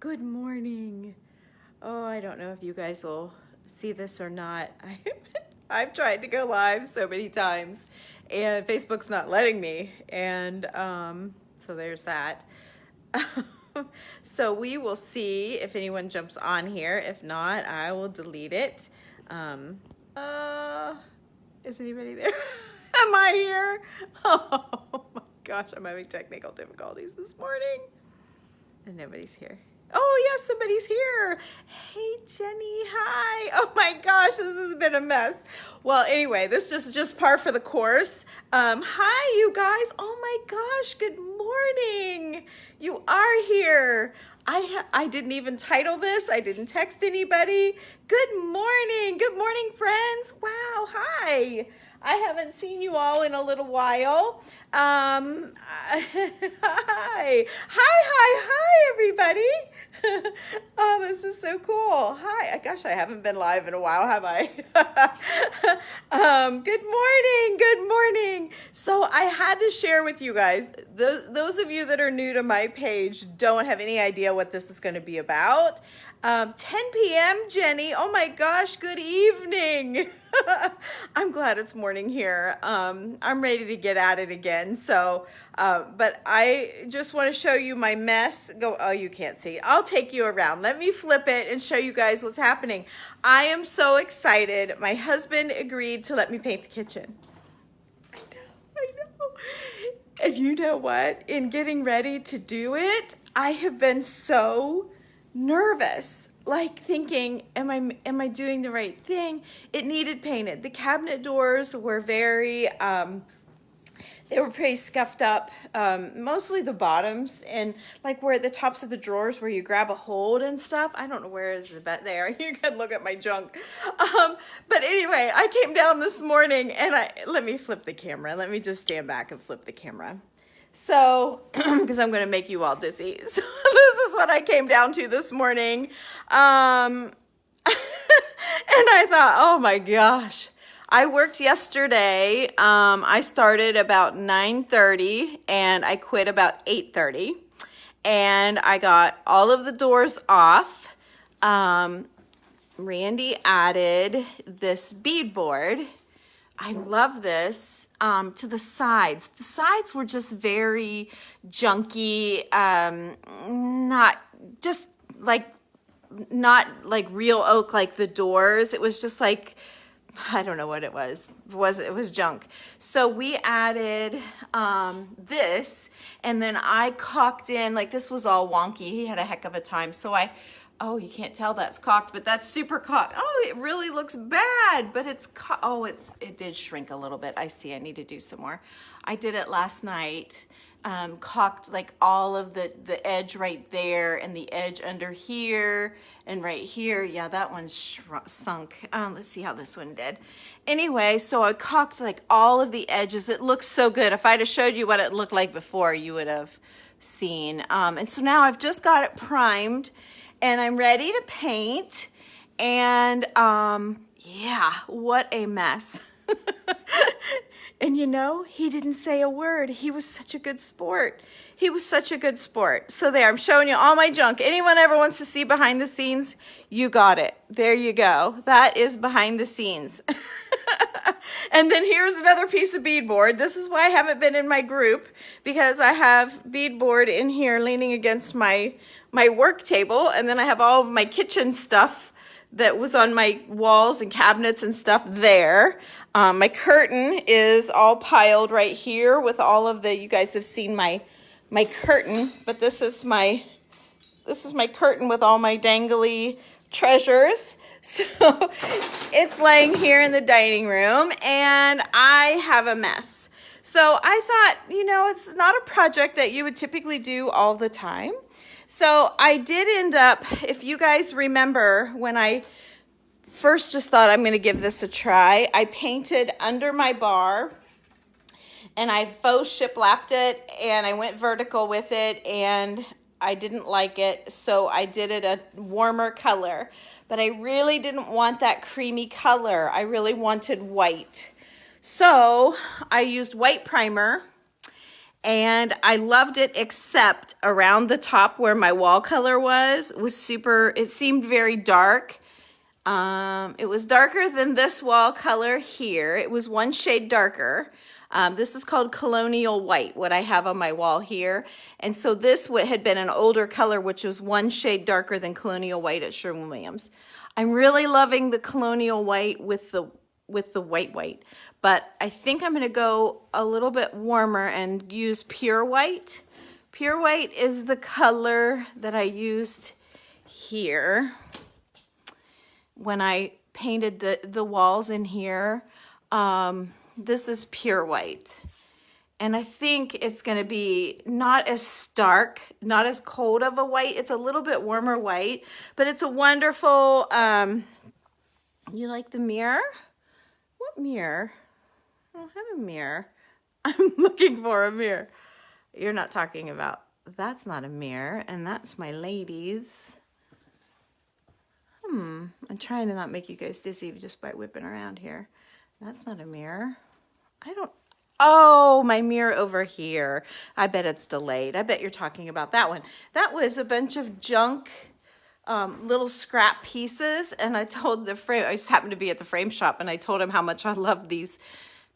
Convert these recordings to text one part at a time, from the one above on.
Good morning. Oh, I don't know if you guys will see this or not. I've tried to go live so many times and Facebook's not letting me. And so there's that. So we will see if anyone jumps on here. If not, I will delete it. Is anybody there? Am I here? Oh my gosh, I'm having technical difficulties this morning. And nobody's here. Oh, yes, somebody's here. Hey, Jenny, hi. Oh my gosh, this has been a mess. Well, anyway, this is just par for the course. Hi, you guys. Oh my gosh, good morning. You are here. I didn't even title this. I didn't text anybody. Good morning. Good morning, friends. Wow, hi. I haven't seen you all in a little while. Hi. Hi, everybody. Oh, this is so cool. Hi. Gosh, I haven't been live in a while, have I? Good morning. Good morning. So I had to share with you guys, those of you that are new to my page don't have any idea what this is going to be about. 10 p.m., Jenny. Oh my gosh, good evening. I'm glad it's morning here. I'm ready to get at it again. So, but I just want to show you my mess. Oh, you can't see. I'll take you around. Let me flip it and show you guys what's happening. I am so excited. My husband agreed to let me paint the kitchen. I know. And you know what? In getting ready to do it, I have been so nervous, like thinking, am I doing the right thing? It needed painted. The cabinet doors were very, they were pretty scuffed up, mostly the bottoms and like where the tops of the drawers where you grab a hold and stuff. I don't know where is it, but there. You can look at my junk. But anyway, I came down this morning and let me flip the camera. Let me just stand back and flip the camera. So, because I'm going to make you all dizzy. So this is what I came down to this morning. And I thought, oh my gosh. I worked yesterday. I started about 9:30 and I quit about 8:30. And I got all of the doors off. Randy added this beadboard. I love this, to the sides. The sides were just very junky, not like real oak like the doors. It was just like, I don't know what it was. It was junk. So we added this, and then I caulked in, like this was all wonky. He had a heck of a time. So oh, you can't tell that's caulked, but that's super caulked. Oh, it really looks bad, but it's, it did shrink a little bit. I see, I need to do some more. I did it last night, caulked like all of the edge right there and the edge under here and right here. Yeah, that one's sunk. Let's see how this one did. Anyway, so I caulked like all of the edges. It looks so good. If I'd have showed you what it looked like before, you would have seen. And so now I've just got it primed. And I'm ready to paint, and yeah, what a mess. And you know, he didn't say a word. He was such a good sport. He was such a good sport. So there, I'm showing you all my junk. Anyone ever wants to see behind the scenes, you got it. There you go. That is behind the scenes. And then here's another piece of beadboard. This is why I haven't been in my group, because I have beadboard in here leaning against my work table, and then I have all of my kitchen stuff that was on my walls and cabinets and stuff there. My curtain is all piled right here with all of you guys have seen my curtain, but this is my curtain with all my dangly treasures. So it's laying here in the dining room, and I have a mess. So I thought, you know, it's not a project that you would typically do all the time. So I did end up, if you guys remember, when I first just thought I'm going to give this a try, I painted under my bar, and I faux shiplapped it, and I went vertical with it, and I didn't like it, so I did it a warmer color. But I really didn't want that creamy color. I really wanted white. So I used white primer, And I loved it, except around the top where my wall color was super, it seemed very dark. It was darker than this wall color here. It was one shade darker. This is called Colonial White, what I have on my wall here. And so this had been an older color, which was one shade darker than Colonial White at Sherwin-Williams. I'm really loving the Colonial White with the white, but I think I'm going to go a little bit warmer and use Pure White. Pure White is the color that I used here when I painted the walls in here. This is Pure White. And I think it's going to be not as stark, not as cold of a white. It's a little bit warmer white, but it's a wonderful, you like the mirror? What mirror? I don't have a mirror. I'm looking for a mirror. You're not talking about, that's not a mirror, and that's my ladies. I'm trying to not make you guys dizzy just by whipping around here. That's not a mirror. Oh, my mirror over here. I bet it's delayed. I bet you're talking about that one. That was a bunch of junk, little scrap pieces. And I told the frame, I just happened to be at the frame shop, and I told him how much I love these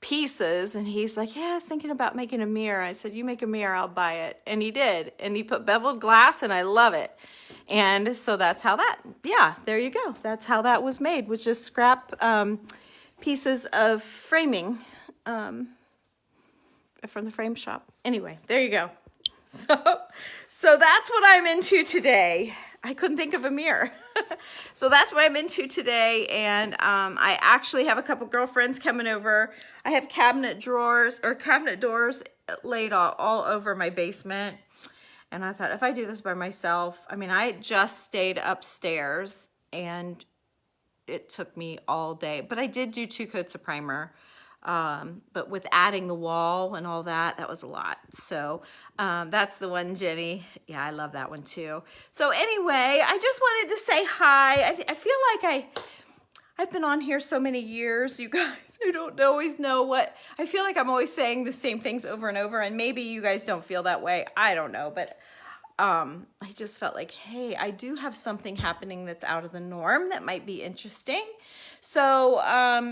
pieces. And he's like, yeah, I was thinking about making a mirror. I said, you make a mirror, I'll buy it. And he did. And he put beveled glass, and I love it. And so that's how there you go. That's how that was made, with just scrap pieces of framing from the frame shop. Anyway, there you go. So that's what I'm into today. I couldn't think of a mirror. So that's what I'm into today. And I actually have a couple girlfriends coming over. I have cabinet doors laid all over my basement. And I thought, if I do this by myself, I mean, I just stayed upstairs and it took me all day. But I did do 2 coats of primer. But with adding the wall and all that, that was a lot. So that's the one, Jenny. Yeah, I love that one too. So anyway, I just wanted to say hi. I feel like I've been on here so many years, you guys. I don't always know what, I feel like I'm always saying the same things over and over, and maybe you guys don't feel that way. I don't know, but I just felt like, hey, I do have something happening that's out of the norm that might be interesting. So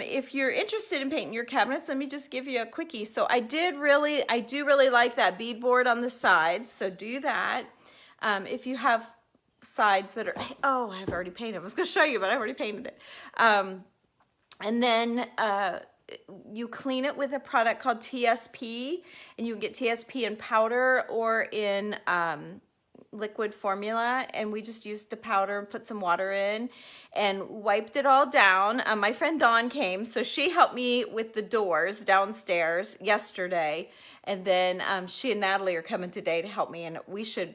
if you're interested in painting your cabinets, let me just give you a quickie. So I do really like that beadboard on the sides. So do that. If you have sides that are, oh, I've already painted. I was going to show you, but I already painted it. And then you clean it with a product called TSP, and you can get TSP in powder or in liquid formula, and we just used the powder and put some water in and wiped it all down. My friend Dawn came, so she helped me with the doors downstairs yesterday, and then she and Natalie are coming today to help me, and we should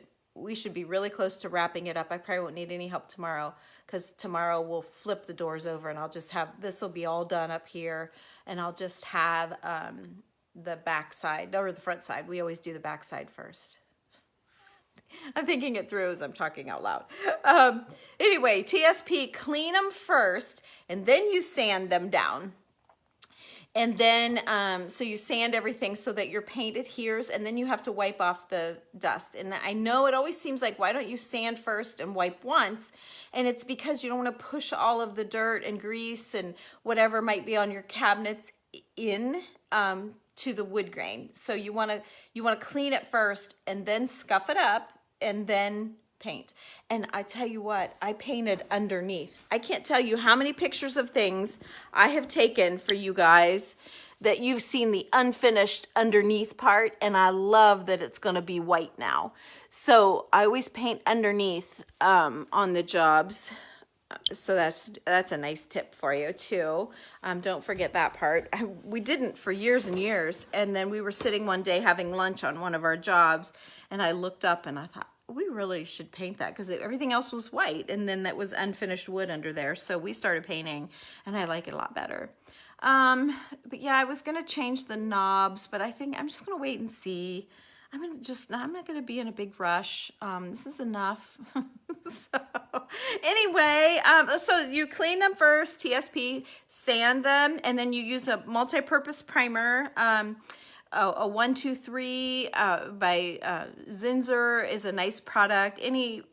be really close to wrapping it up. I probably won't need any help tomorrow, because tomorrow we'll flip the doors over and I'll just have, this will be all done up here, and I'll just have the back side or the front side. We always do the back side first. I'm thinking it through as I'm talking out loud. Anyway, TSP, clean them first, and then you sand them down. And then, so you sand everything so that your paint adheres, and then you have to wipe off the dust. And I know it always seems like, why don't you sand first and wipe once? And it's because you don't want to push all of the dirt and grease and whatever might be on your cabinets in to the wood grain. So you want to clean it first and then scuff it up and then paint. And I tell you what, I painted underneath. I can't tell you how many pictures of things I have taken for you guys that you've seen the unfinished underneath part, and I love that it's going to be white now. So I always paint underneath on the jobs. So that's a nice tip for you too. Don't forget that part. We didn't for years and years, and then we were sitting one day having lunch on one of our jobs, and I looked up and I thought, we really should paint that, because everything else was white, and then that was unfinished wood under there. So we started painting, and I like it a lot better. But yeah, I was gonna change the knobs, but I think I'm just gonna wait and see. I'm not gonna be in a big rush. This is enough. So anyway, so you clean them first, TSP, sand them, and then you use a multi-purpose primer. a 123 by Zinsser is a nice product. Any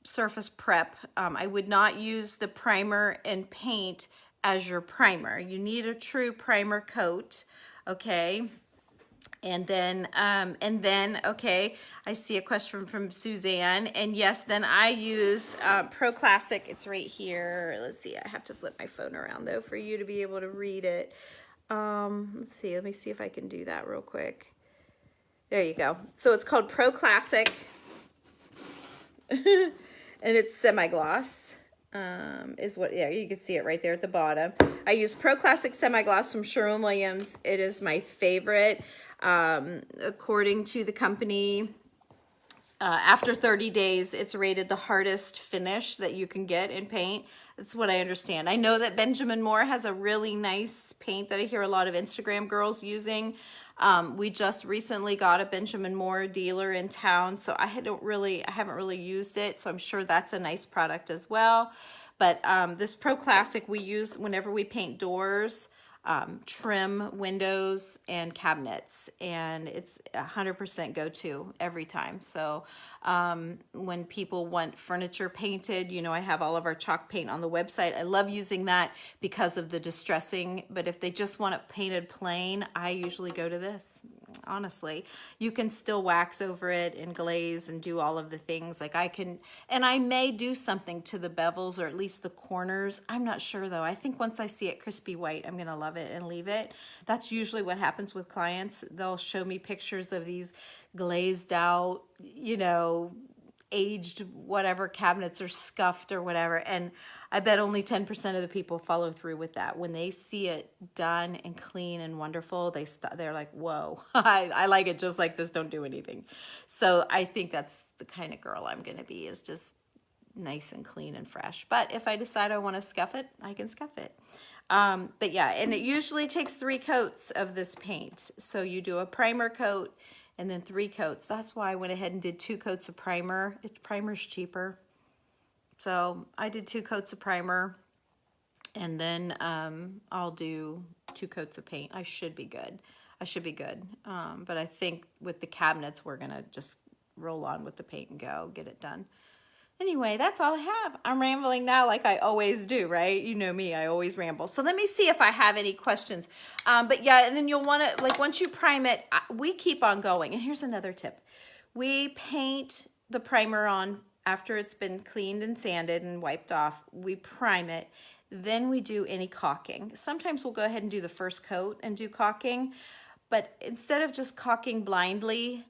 surface prep, I would not use the primer and paint as your primer. You need a true primer coat, okay? And then, okay, I see a question from Suzanne, and yes, then I use Pro Classic. It's right here. Let's see, I have to flip my phone around though for you to be able to read it. Let's see, let me see if I can do that real quick. There you go. So it's called Pro Classic, and it's semi-gloss. Is what, yeah, you can see it right there at the bottom. I use Pro Classic Semi-Gloss from Sherwin-Williams. It is my favorite. According to the company, after 30 days, it's rated the hardest finish that you can get in paint. That's what I understand. I know that Benjamin Moore has a really nice paint that I hear a lot of Instagram girls using. We just recently got a Benjamin Moore dealer in town, so I haven't really used it, so I'm sure that's a nice product as well. But this Pro Classic we use whenever we paint doors, trim windows and cabinets, and it's 100% go-to every time. So when people want furniture painted, you know, I have all of our chalk paint on the website. I love using that because of the distressing, but if they just want it painted plain, I usually go to this. Honestly, you can still wax over it and glaze and do all of the things like I can, and I may do something to the bevels or at least the corners. I'm not sure though. I think once I see it crispy white, I'm gonna love it and leave it. That's usually what happens with clients. They'll show me pictures of these glazed out, you know, aged whatever cabinets are scuffed or whatever, and I bet only 10% of the people follow through with that. When they see it done and clean and wonderful, they're like, whoa, I like it just like this, don't do anything. So I think that's the kind of girl I'm gonna be, is just nice and clean and fresh. But if I decide I want to scuff it, I can scuff it. But yeah, and it usually takes 3 coats of this paint. So you do a primer coat and then 3 coats. That's why I went ahead and did 2 coats of primer. Primer's cheaper. So I did 2 coats of primer, and then I'll do 2 coats of paint. I should be good. But I think with the cabinets, we're gonna just roll on with the paint and go get it done. Anyway, that's all I have. I'm rambling now like I always do, right? You know me, I always ramble. So let me see if I have any questions. But yeah, and then you'll want to, like, once you prime it, we keep on going. And here's another tip. We paint the primer on after it's been cleaned and sanded and wiped off. We prime it. Then we do any caulking. Sometimes we'll go ahead and do the first coat and do caulking. But instead of just caulking blindly,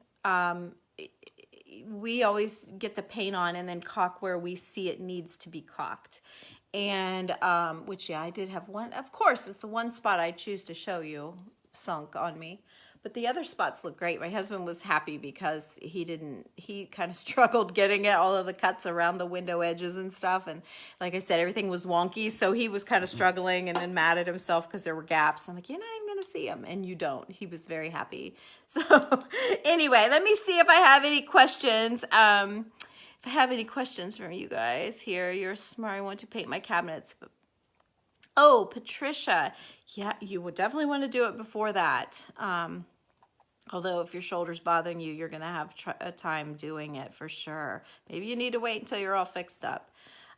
we always get the paint on and then caulk where we see it needs to be caulked. And, which, yeah, I did have one. Of course, it's the one spot I choose to show you sunk on me. But the other spots look great. My husband was happy because he kind of struggled getting all of the cuts around the window edges and stuff. And like I said, everything was wonky. So he was kind of struggling and then mad at himself because there were gaps. I'm like, you're not even going to see them. And you don't. He was very happy. So anyway, let me see if I have any questions. If I have any questions from you guys here. You're smart. I want to paint my cabinets. Oh, Patricia. Yeah, you would definitely want to do it before that. Although if your shoulder's bothering you, you're going to have a time doing it for sure. Maybe you need to wait until you're all fixed up.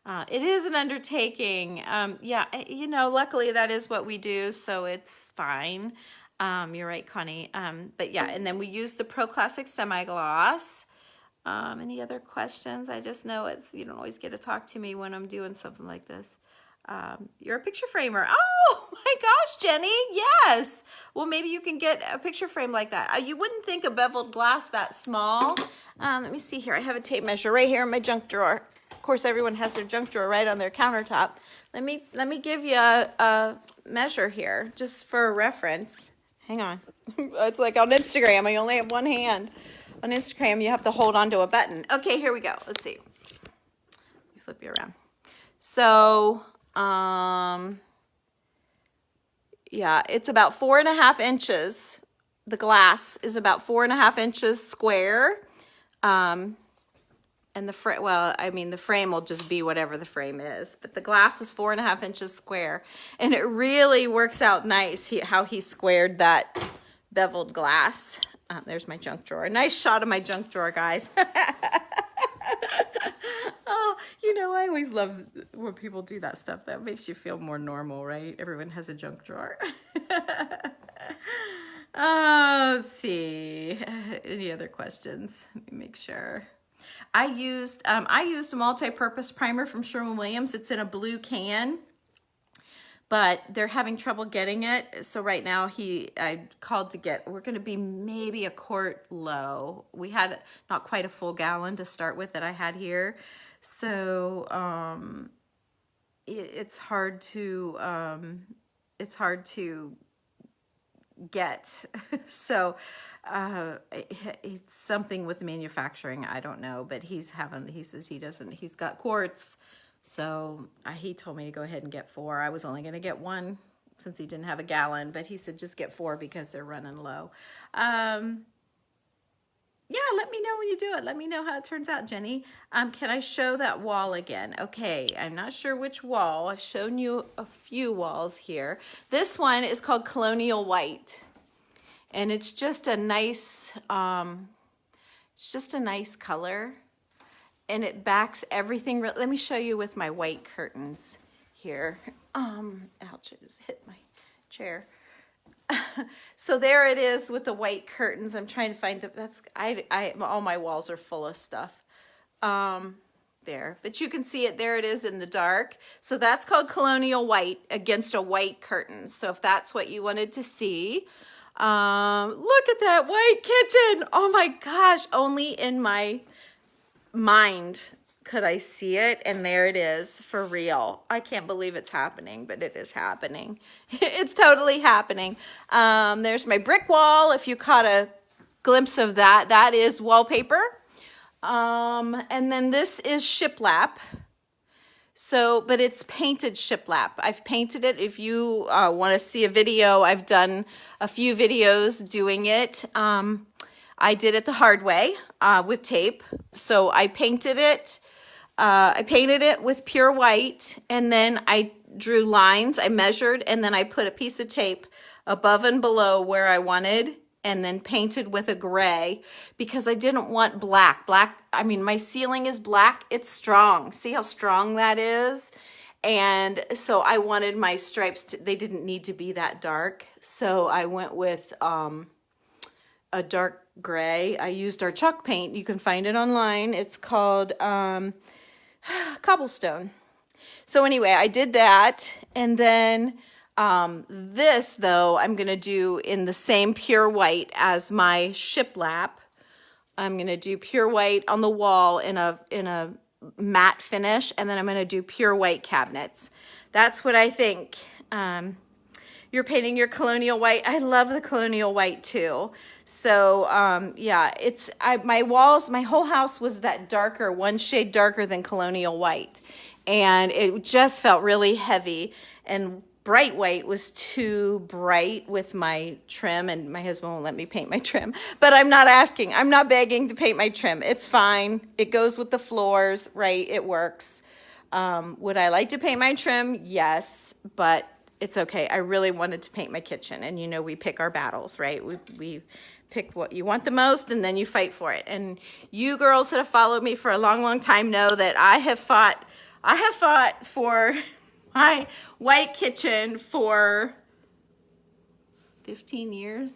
It is an undertaking. Yeah, you know, luckily that is what we do, so it's fine. You're right, Connie. But yeah, and then we use the Pro Classic Semi-Gloss. Any other questions? I just know you don't always get to talk to me when I'm doing something like this. You're a picture framer. Oh my gosh, Jenny. Yes. Well, maybe you can get a picture frame like that. You wouldn't think a beveled glass that small. Let me see here. I have a tape measure right here in my junk drawer. Of course, everyone has their junk drawer right on their countertop. Let me give you a measure here just for a reference. Hang on. It's like on Instagram. I only have one hand. On Instagram, you have to hold onto a button. Okay, here we go. Let's see. Let me flip you around. So, yeah, it's about 4.5 inches. The glass is about 4.5 inches square. And And the frame, well, I mean, the frame will just be whatever the frame is, but the glass is 4.5 inches square, and it really works out nice how he squared that beveled glass. There's my junk drawer. Nice shot of my junk drawer, guys. Oh, you know, I always love when people do that stuff. That makes you feel more normal, right? Everyone has a junk drawer. Let's see. Any other questions? Let me make sure. I used a multi-purpose primer from Sherwin-Williams. It's in a blue can, but they're having trouble getting it. So right now I called to get, we're gonna be maybe a quart low. We had not quite a full gallon to start with that I had here. So it's hard to get. So it's something with manufacturing, I don't know, but he says he's got quarts. So he told me to go ahead and get 4. I was only going to get 1 since he didn't have a gallon, but he said just get 4 because they're running low. Yeah, let me know when you do it. Let me know how it turns out, Jenny. Can I show that wall again? Okay, I'm not sure which wall. I've shown you a few walls here. This one is called Colonial White, and it's just a nice, color, and it backs everything. Let me show you with my white curtains here. Ouch! I just hit my chair. So there it is with the white curtains. I'm trying to find all my walls are full of stuff. There, but you can see it. There it is in the dark. So that's called Colonial White against a white curtain. So if that's what you wanted to see, look at that white kitchen. Oh my gosh, only in my mind could I see it, and there it is for real. I can't believe it's happening, but it is happening. It's totally happening. There's my brick wall. If you caught a glimpse of that, that is wallpaper. And then this is shiplap. So, but it's painted shiplap. I've painted it. If you want to see a video, I've done a few videos doing it. I did it the hard way with tape. So I painted it. I painted it with pure white, and then I drew lines. I measured, and then I put a piece of tape above and below where I wanted, and then painted with a gray because I didn't want black. I mean, my ceiling is black. It's strong. See how strong that is? And so I wanted my stripes they didn't need to be that dark. So I went with a dark gray. I used our chalk paint. You can find it online. It's called Cobblestone. So anyway, I did that, and then this though I'm gonna do in the same pure white as my shiplap. I'm gonna do pure white on the wall in a matte finish, and then I'm gonna do pure white cabinets. That's what I think. You're painting your Colonial White. I love the Colonial White too. So yeah, my walls, my whole house was that darker, one shade darker than Colonial White. And it just felt really heavy, and bright white was too bright with my trim, and my husband won't let me paint my trim. But I'm not begging to paint my trim. It's fine. It goes with the floors, right? It works. Would I like to paint my trim? Yes, but it's okay. I really wanted to paint my kitchen, and you know, we pick our battles, right? We pick what you want the most, and then you fight for it. And you girls that have followed me for a long, long time know that I have fought for my white kitchen for 15 years.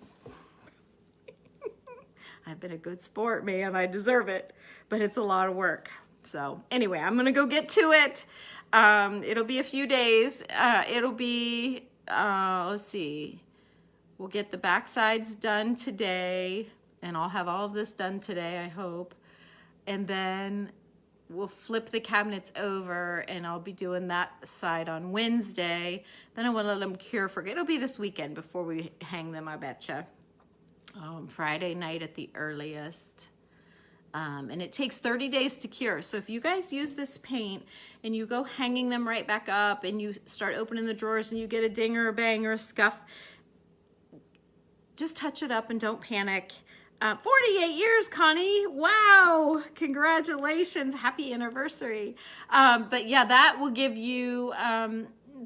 I've been a good sport, man. I deserve it, but it's a lot of work. So anyway, I'm gonna go get to it. It'll be a few days. It'll be, let's see, we'll get the back sides done today, and I'll have all of this done today, I hope. And then we'll flip the cabinets over, and I'll be doing that side on Wednesday. Then I want to let them cure it'll be this weekend before we hang them, I betcha. Friday night at the earliest. And it takes 30 days to cure. So if you guys use this paint and you go hanging them right back up, and you start opening the drawers and you get a ding or a bang or a scuff, just touch it up and don't panic. 48 years, Connie. Wow. Congratulations. Happy anniversary. But yeah, that will give you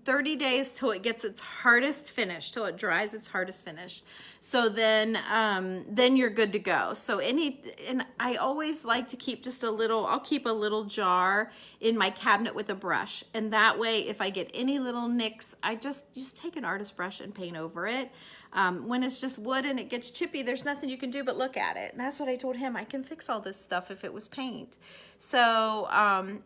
30 days till it gets its hardest finish, till it dries its hardest finish. So then you're good to go. So and I always like to keep just a little, I'll keep a little jar in my cabinet with a brush. And that way, if I get any little nicks, I just take an artist brush and paint over it. When it's just wood and it gets chippy, there's nothing you can do but look at it. And that's what I told him. I can fix all this stuff if it was paint. So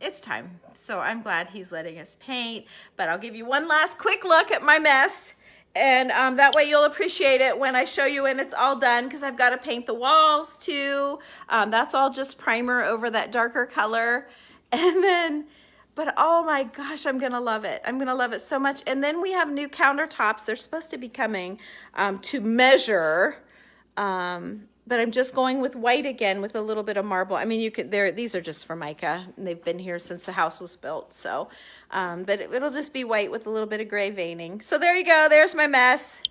it's time. So I'm glad he's letting us paint. But I'll give you one last quick look at my mess. And that way you'll appreciate it when I show you when it's all done, because I've got to paint the walls too. That's all just primer over that darker color. And then, but oh my gosh, I'm gonna love it. I'm gonna love it so much. And then we have new countertops. They're supposed to be coming to measure. But I'm just going with white again with a little bit of marble. I mean, these are just Formica, and they've been here since the house was built. So, but it'll just be white with a little bit of gray veining. So there you go. There's my mess.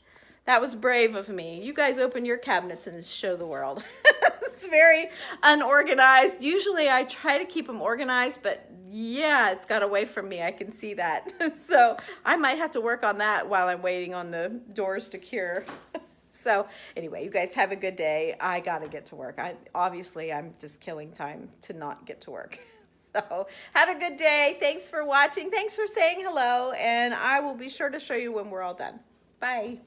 That was brave of me. You guys open your cabinets and show the world. It's very unorganized. Usually I try to keep them organized, but yeah, it's got away from me. I can see that. So I might have to work on that while I'm waiting on the doors to cure. So anyway, you guys have a good day. I got to get to work. Obviously, I'm just killing time to not get to work. So have a good day. Thanks for watching. Thanks for saying hello. And I will be sure to show you when we're all done. Bye.